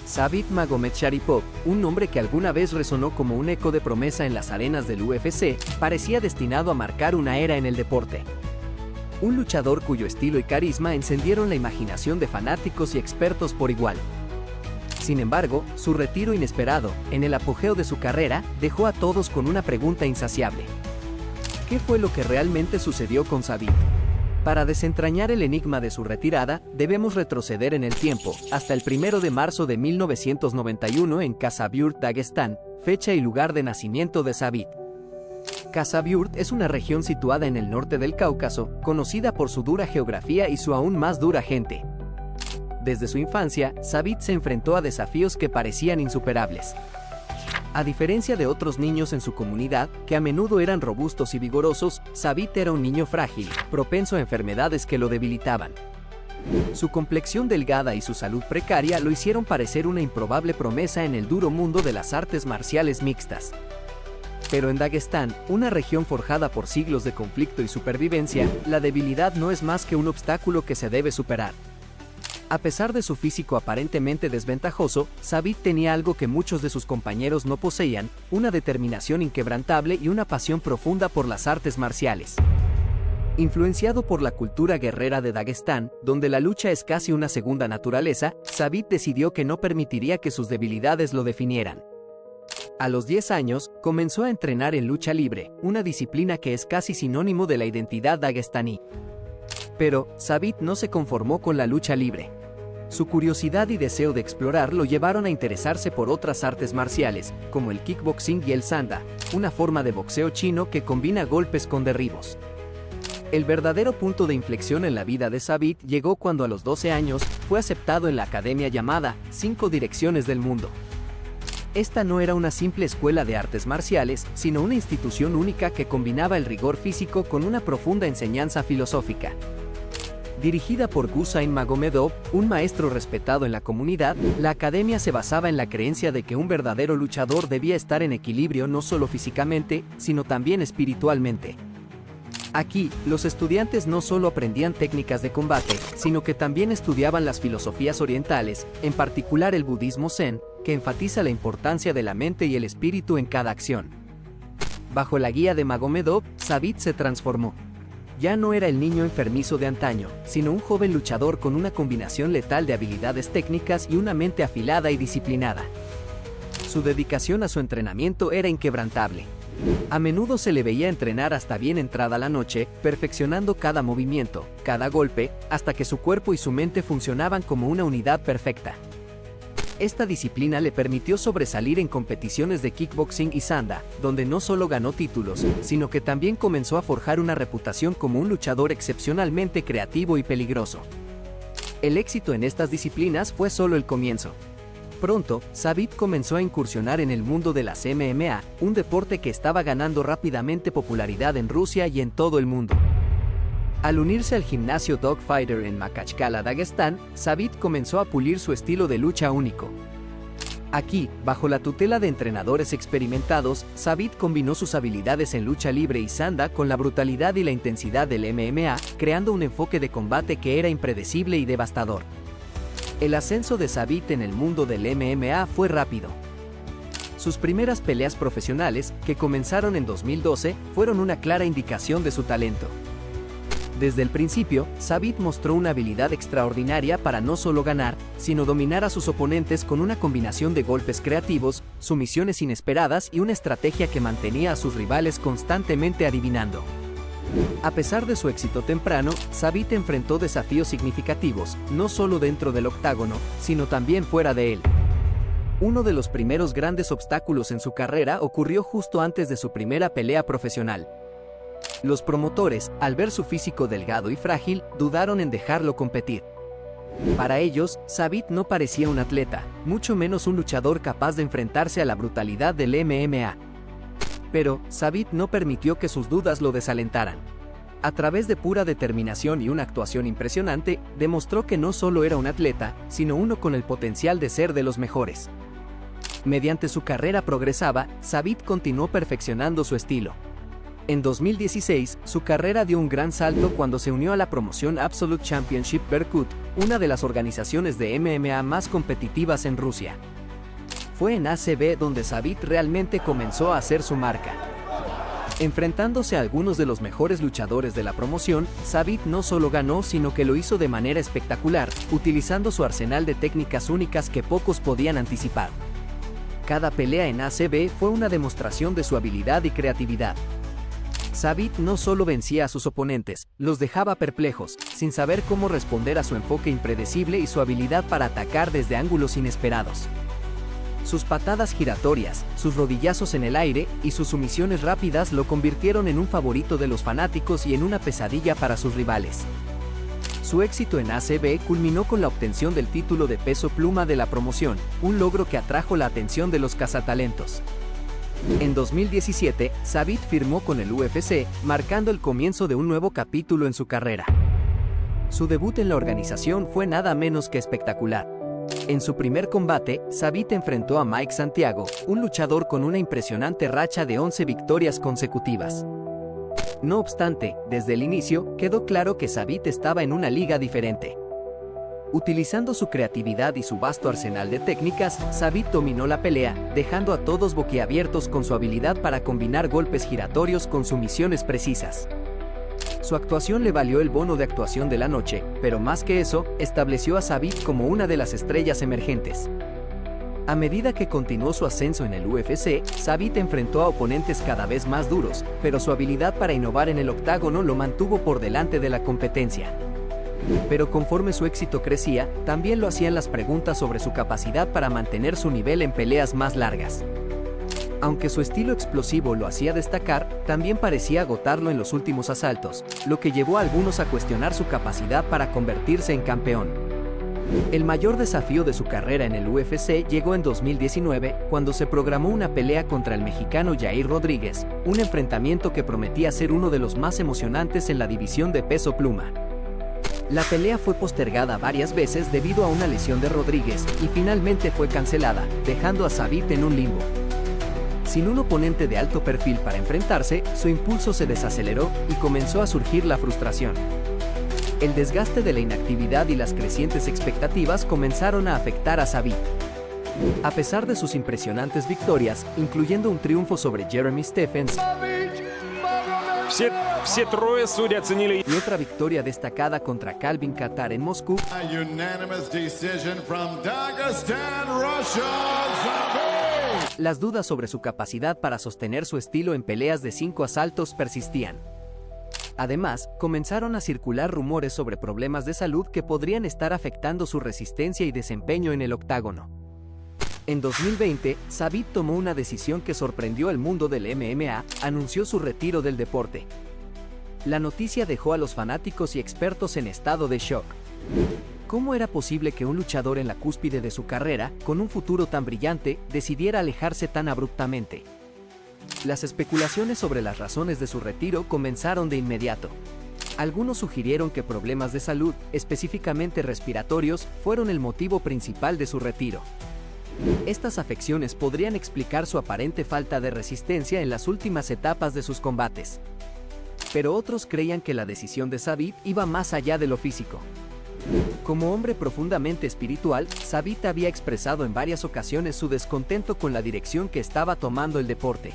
Zabit Magomedsharipov, un nombre que alguna vez resonó como un eco de promesa en las arenas del UFC, parecía destinado a marcar una era en el deporte. Un luchador cuyo estilo y carisma encendieron la imaginación de fanáticos y expertos por igual. Sin embargo, su retiro inesperado, en el apogeo de su carrera, dejó a todos con una pregunta insaciable. ¿Qué fue lo que realmente sucedió con Zabit? Para desentrañar el enigma de su retirada, debemos retroceder en el tiempo, hasta el 1 de marzo de 1991 en Khasavyurt, Dagestán, fecha y lugar de nacimiento de Zabit. Khasavyurt es una región situada en el norte del Cáucaso, conocida por su dura geografía y su aún más dura gente. Desde su infancia, Zabit se enfrentó a desafíos que parecían insuperables. A diferencia de otros niños en su comunidad, que a menudo eran robustos y vigorosos, Zabit era un niño frágil, propenso a enfermedades que lo debilitaban. Su complexión delgada y su salud precaria lo hicieron parecer una improbable promesa en el duro mundo de las artes marciales mixtas. Pero en Dagestán, una región forjada por siglos de conflicto y supervivencia, la debilidad no es más que un obstáculo que se debe superar. A pesar de su físico aparentemente desventajoso, Zabit tenía algo que muchos de sus compañeros no poseían: una determinación inquebrantable y una pasión profunda por las artes marciales. Influenciado por la cultura guerrera de Dagestán, donde la lucha es casi una segunda naturaleza, Zabit decidió que no permitiría que sus debilidades lo definieran. A los 10 años, comenzó a entrenar en lucha libre, una disciplina que es casi sinónimo de la identidad dagestaní. Pero, Zabit no se conformó con la lucha libre. Su curiosidad y deseo de explorar lo llevaron a interesarse por otras artes marciales, como el kickboxing y el sanda, una forma de boxeo chino que combina golpes con derribos. El verdadero punto de inflexión en la vida de Zabit llegó cuando a los 12 años fue aceptado en la academia llamada 5 Direcciones del Mundo. Esta no era una simple escuela de artes marciales, sino una institución única que combinaba el rigor físico con una profunda enseñanza filosófica. Dirigida por Gusain Magomedov, un maestro respetado en la comunidad, la academia se basaba en la creencia de que un verdadero luchador debía estar en equilibrio no solo físicamente, sino también espiritualmente. Aquí, los estudiantes no solo aprendían técnicas de combate, sino que también estudiaban las filosofías orientales, en particular el budismo zen, que enfatiza la importancia de la mente y el espíritu en cada acción. Bajo la guía de Magomedov, Zabit se transformó. Ya no era el niño enfermizo de antaño, sino un joven luchador con una combinación letal de habilidades técnicas y una mente afilada y disciplinada. Su dedicación a su entrenamiento era inquebrantable. A menudo se le veía entrenar hasta bien entrada la noche, perfeccionando cada movimiento, cada golpe, hasta que su cuerpo y su mente funcionaban como una unidad perfecta. Esta disciplina le permitió sobresalir en competiciones de kickboxing y sanda, donde no solo ganó títulos, sino que también comenzó a forjar una reputación como un luchador excepcionalmente creativo y peligroso. El éxito en estas disciplinas fue solo el comienzo. Pronto, Zabit comenzó a incursionar en el mundo de las MMA, un deporte que estaba ganando rápidamente popularidad en Rusia y en todo el mundo. Al unirse al gimnasio Dogfighter en Makhachkala, Dagestán, Zabit comenzó a pulir su estilo de lucha único. Aquí, bajo la tutela de entrenadores experimentados, Zabit combinó sus habilidades en lucha libre y sanda con la brutalidad y la intensidad del MMA, creando un enfoque de combate que era impredecible y devastador. El ascenso de Zabit en el mundo del MMA fue rápido. Sus primeras peleas profesionales, que comenzaron en 2012, fueron una clara indicación de su talento. Desde el principio, Zabit mostró una habilidad extraordinaria para no solo ganar, sino dominar a sus oponentes con una combinación de golpes creativos, sumisiones inesperadas y una estrategia que mantenía a sus rivales constantemente adivinando. A pesar de su éxito temprano, Zabit enfrentó desafíos significativos, no solo dentro del octágono, sino también fuera de él. Uno de los primeros grandes obstáculos en su carrera ocurrió justo antes de su primera pelea profesional. Los promotores, al ver su físico delgado y frágil, dudaron en dejarlo competir. Para ellos, Zabit no parecía un atleta, mucho menos un luchador capaz de enfrentarse a la brutalidad del MMA. Pero, Zabit no permitió que sus dudas lo desalentaran. A través de pura determinación y una actuación impresionante, demostró que no solo era un atleta, sino uno con el potencial de ser de los mejores. Mediante su carrera progresaba, Zabit continuó perfeccionando su estilo. En 2016, su carrera dio un gran salto cuando se unió a la promoción Absolute Championship Berkut, una de las organizaciones de MMA más competitivas en Rusia. Fue en ACB donde Zabit realmente comenzó a hacer su marca. Enfrentándose a algunos de los mejores luchadores de la promoción, Zabit no solo ganó sino que lo hizo de manera espectacular, utilizando su arsenal de técnicas únicas que pocos podían anticipar. Cada pelea en ACB fue una demostración de su habilidad y creatividad. Zabit no solo vencía a sus oponentes, los dejaba perplejos, sin saber cómo responder a su enfoque impredecible y su habilidad para atacar desde ángulos inesperados. Sus patadas giratorias, sus rodillazos en el aire y sus sumisiones rápidas lo convirtieron en un favorito de los fanáticos y en una pesadilla para sus rivales. Su éxito en ACB culminó con la obtención del título de peso pluma de la promoción, un logro que atrajo la atención de los cazatalentos. En 2017, Zabit firmó con el UFC, marcando el comienzo de un nuevo capítulo en su carrera. Su debut en la organización fue nada menos que espectacular. En su primer combate, Zabit enfrentó a Mike Santiago, un luchador con una impresionante racha de 11 victorias consecutivas. No obstante, desde el inicio, quedó claro que Zabit estaba en una liga diferente. Utilizando su creatividad y su vasto arsenal de técnicas, Zabit dominó la pelea, dejando a todos boquiabiertos con su habilidad para combinar golpes giratorios con sumisiones precisas. Su actuación le valió el bono de actuación de la noche, pero más que eso, estableció a Zabit como una de las estrellas emergentes. A medida que continuó su ascenso en el UFC, Zabit enfrentó a oponentes cada vez más duros, pero su habilidad para innovar en el octágono lo mantuvo por delante de la competencia. Pero conforme su éxito crecía, también lo hacían las preguntas sobre su capacidad para mantener su nivel en peleas más largas. Aunque su estilo explosivo lo hacía destacar, también parecía agotarlo en los últimos asaltos, lo que llevó a algunos a cuestionar su capacidad para convertirse en campeón. El mayor desafío de su carrera en el UFC llegó en 2019, cuando se programó una pelea contra el mexicano Yair Rodríguez, un enfrentamiento que prometía ser uno de los más emocionantes en la división de peso pluma. La pelea fue postergada varias veces debido a una lesión de Rodríguez y finalmente fue cancelada, dejando a Zabit en un limbo. Sin un oponente de alto perfil para enfrentarse, su impulso se desaceleró y comenzó a surgir la frustración. El desgaste de la inactividad y las crecientes expectativas comenzaron a afectar a Zabit. A pesar de sus impresionantes victorias, incluyendo un triunfo sobre Jeremy Stephens y otra victoria destacada contra Calvin Kattar en Moscú, las dudas sobre su capacidad para sostener su estilo en peleas de 5 asaltos persistían. Además, comenzaron a circular rumores sobre problemas de salud que podrían estar afectando su resistencia y desempeño en el octágono. En 2020, Zabit tomó una decisión que sorprendió al mundo del MMA, anunció su retiro del deporte. La noticia dejó a los fanáticos y expertos en estado de shock. ¿Cómo era posible que un luchador en la cúspide de su carrera, con un futuro tan brillante, decidiera alejarse tan abruptamente? Las especulaciones sobre las razones de su retiro comenzaron de inmediato. Algunos sugirieron que problemas de salud, específicamente respiratorios, fueron el motivo principal de su retiro. Estas afecciones podrían explicar su aparente falta de resistencia en las últimas etapas de sus combates. Pero otros creían que la decisión de Zabit iba más allá de lo físico. Como hombre profundamente espiritual, Zabit había expresado en varias ocasiones su descontento con la dirección que estaba tomando el deporte.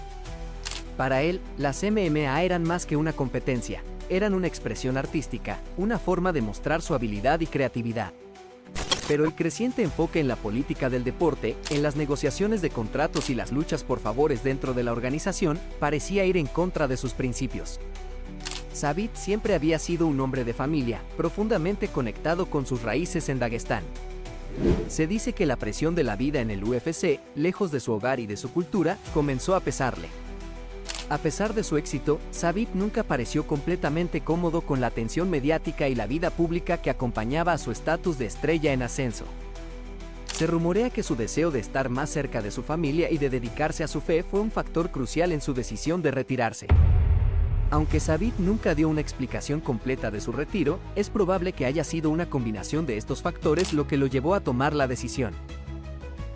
Para él, las MMA eran más que una competencia, eran una expresión artística, una forma de mostrar su habilidad y creatividad. Pero el creciente enfoque en la política del deporte, en las negociaciones de contratos y las luchas por favores dentro de la organización, parecía ir en contra de sus principios. Zabit siempre había sido un hombre de familia, profundamente conectado con sus raíces en Daguestán. Se dice que la presión de la vida en el UFC, lejos de su hogar y de su cultura, comenzó a pesarle. A pesar de su éxito, Zabit nunca pareció completamente cómodo con la atención mediática y la vida pública que acompañaba a su estatus de estrella en ascenso. Se rumorea que su deseo de estar más cerca de su familia y de dedicarse a su fe fue un factor crucial en su decisión de retirarse. Aunque Zabit nunca dio una explicación completa de su retiro, es probable que haya sido una combinación de estos factores lo que lo llevó a tomar la decisión.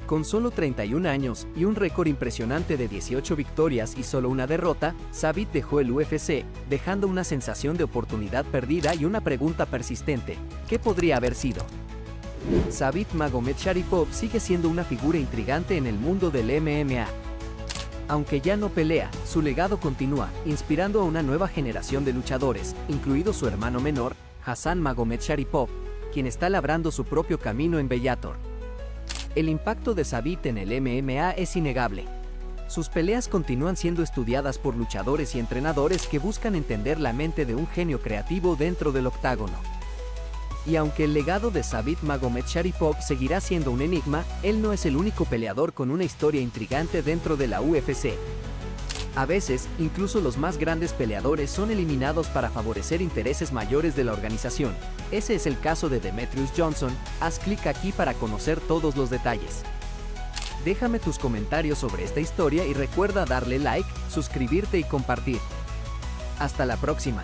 Con solo 31 años y un récord impresionante de 18 victorias y solo una derrota, Zabit dejó el UFC, dejando una sensación de oportunidad perdida y una pregunta persistente: ¿qué podría haber sido? Zabit Magomedsharipov sigue siendo una figura intrigante en el mundo del MMA. Aunque ya no pelea, su legado continúa, inspirando a una nueva generación de luchadores, incluido su hermano menor, Hassan Magomedsharipov, quien está labrando su propio camino en Bellator. El impacto de Zabit en el MMA es innegable. Sus peleas continúan siendo estudiadas por luchadores y entrenadores que buscan entender la mente de un genio creativo dentro del octágono. Y aunque el legado de Zabit Magomedsharipov seguirá siendo un enigma, él no es el único peleador con una historia intrigante dentro de la UFC. A veces, incluso los más grandes peleadores son eliminados para favorecer intereses mayores de la organización. Ese es el caso de Demetrious Johnson. Haz clic aquí para conocer todos los detalles. Déjame tus comentarios sobre esta historia y recuerda darle like, suscribirte y compartir. Hasta la próxima.